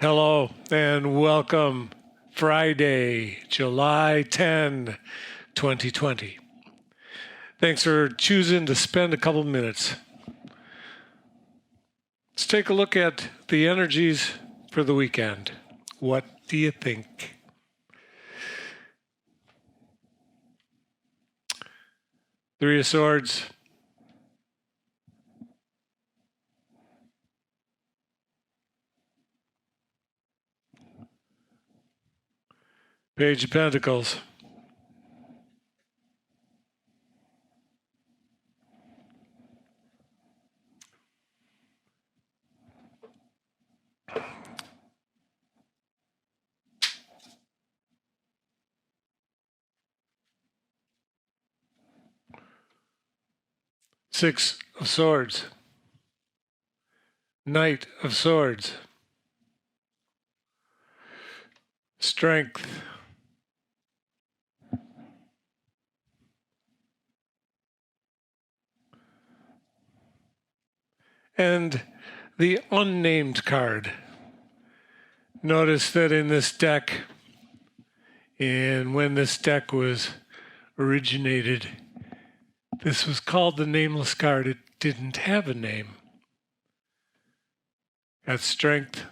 Hello and welcome. Friday, July 10, 2020. Thanks for choosing to spend a couple minutes. Let's take a look at the energies for the weekend. What do you think? Three of Swords. Page of Pentacles. Six of Swords. Knight of Swords. Strength. And the unnamed card. Notice that in this deck, and when this deck was originated, this was called the nameless card. It didn't have a name. Got Strength.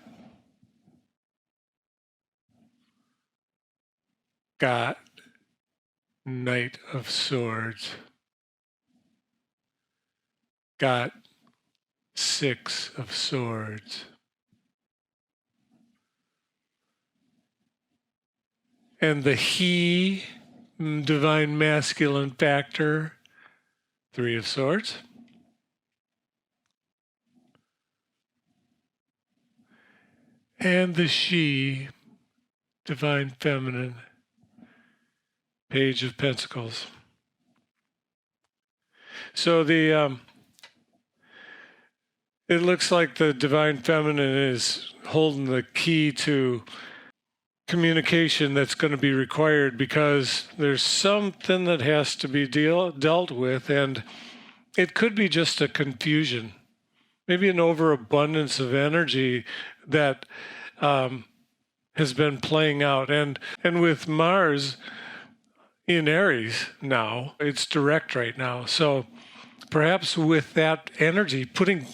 Got Knight of Swords. Got Six of Swords. And the he, divine masculine factor, Three of Swords. And the she, divine feminine, Page of Pentacles. So it looks like the divine feminine is holding the key to communication that's going to be required, because there's something that has to be dealt with, and it could be just a confusion, maybe an overabundance of energy that has been playing out. And with Mars in Aries now, it's direct right now. So perhaps with that energy, putting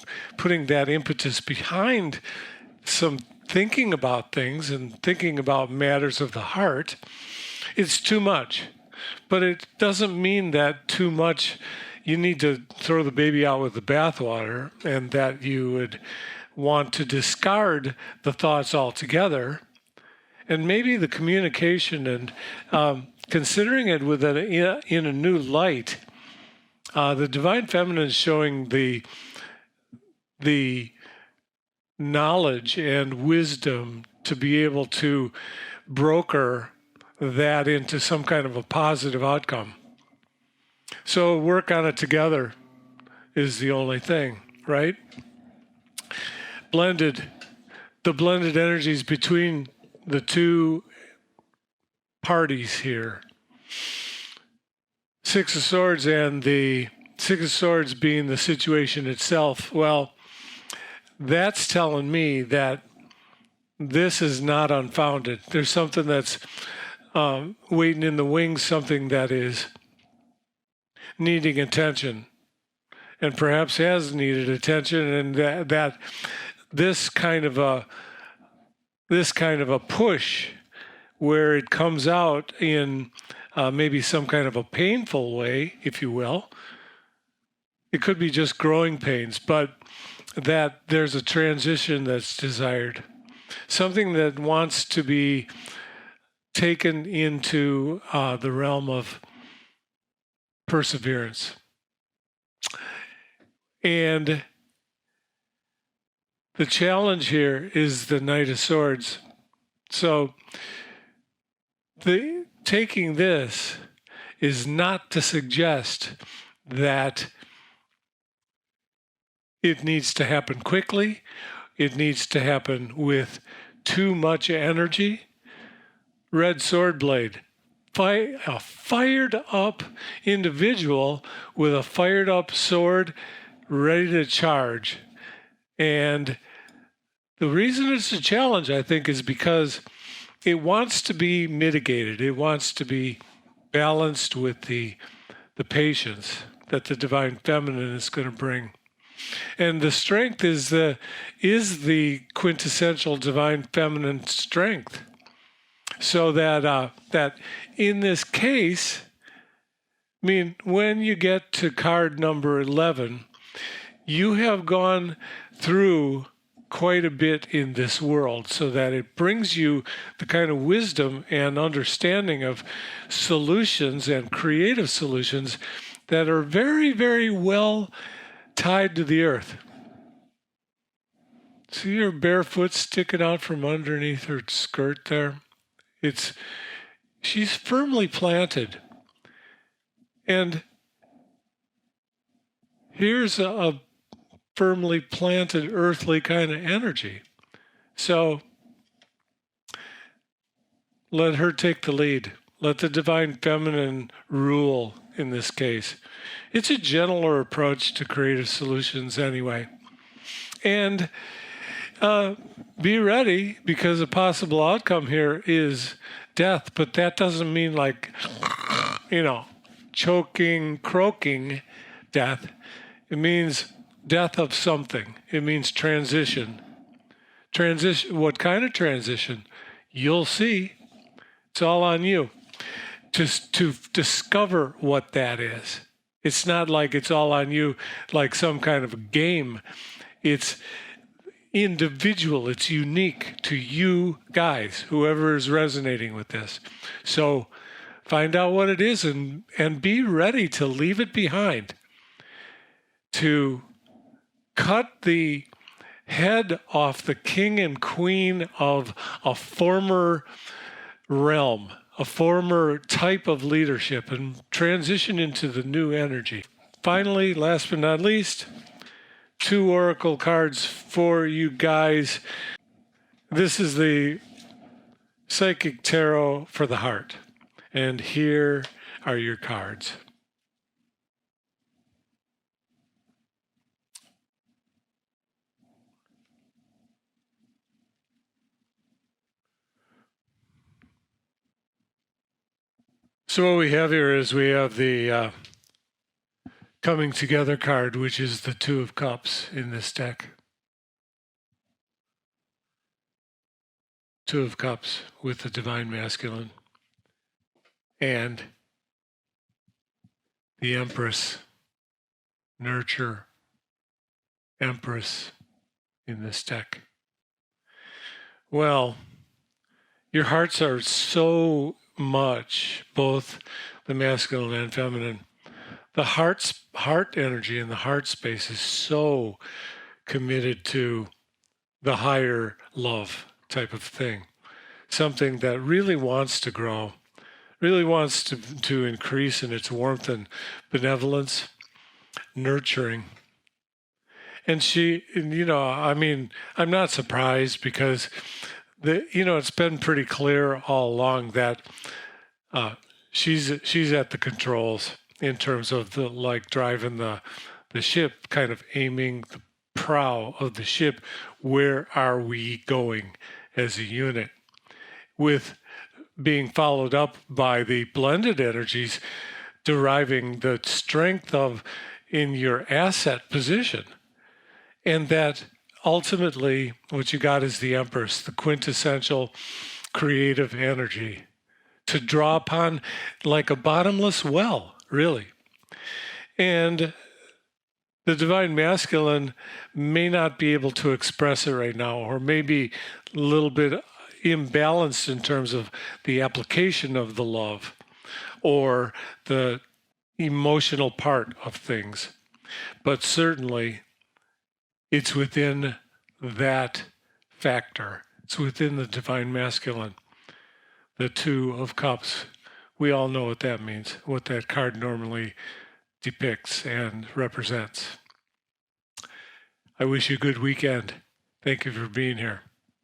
that impetus behind some thinking about things and thinking about matters of the heart, it's too much. But it doesn't mean that too much, you need to throw the baby out with the bathwater, and that you would want to discard the thoughts altogether. And maybe the communication and considering it with in a new light. The divine feminine is showing the knowledge and wisdom to be able to broker that into some kind of a positive outcome. So work on it together is the only thing, right? The blended energies between the two parties here. Six of Swords, and the Six of Swords being the situation itself. Well, that's telling me that this is not unfounded. There's something that's waiting in the wings, something that is needing attention, and perhaps has needed attention, and that this kind of a push, where it comes out in maybe some kind of a painful way, if you will. It could be just growing pains, but that there's a transition that's desired. Something that wants to be taken into the realm of perseverance. And the challenge here is the Knight of Swords. So taking this is not to suggest that it needs to happen quickly. It needs to happen with too much energy. Red sword blade. A fired up individual with a fired up sword ready to charge. And The reason it's a challenge, I think, is because it wants to be mitigated. It wants to be balanced with the patience that the divine feminine is going to bring. And the strength is the quintessential divine feminine strength. So that that in this case, I mean, when you get to card number 11, you have gone through quite a bit in this world, so that it brings you the kind of wisdom and understanding of solutions and creative solutions that are very, very well tied to the earth. See her bare foot sticking out from underneath her skirt there? She's firmly planted. And here's a firmly planted earthly kind of energy. So let her take the lead. Let the divine feminine rule in this case. It's a gentler approach to creative solutions anyway. And be ready, because a possible outcome here is death, but that doesn't mean like, choking, croaking death. It means death of something. It means transition. Transition. What kind of transition? You'll see. It's all on you to discover what that is. It's not like it's all on you like some kind of a game. It's individual. It's unique to you guys, whoever is resonating with this. So find out what it is and be ready to leave it behind, to cut the head off the king and queen of a former realm, a former type of leadership, and transition into the new energy. Finally, last but not least, 2 oracle cards for you guys. This is the Psychic Tarot for the heart. And here are your cards. So what we have here is we have the coming together card, which is the 2 of Cups in this deck. 2 of Cups with the divine masculine. And the Empress, nurture, Empress in this deck. Well, your hearts are so much, both the masculine and feminine. The heart energy and the heart space is so committed to the higher love type of thing. Something that really wants to grow, really wants to increase in its warmth and benevolence, nurturing. And I'm not surprised, because it's been pretty clear all along that she's at the controls in terms of driving the ship, kind of aiming the prow of the ship. Where are we going as a unit? With being followed up by the blended energies, deriving the strength of in your asset position. And that ultimately what you got is the Empress, the quintessential creative energy to draw upon like a bottomless well, really. And the divine masculine may not be able to express it right now, or maybe a little bit imbalanced in terms of the application of the love or the emotional part of things. But certainly it's within that factor. It's within the divine masculine. The 2 of Cups. We all know what that means, what that card normally depicts and represents. I wish you a good weekend. Thank you for being here.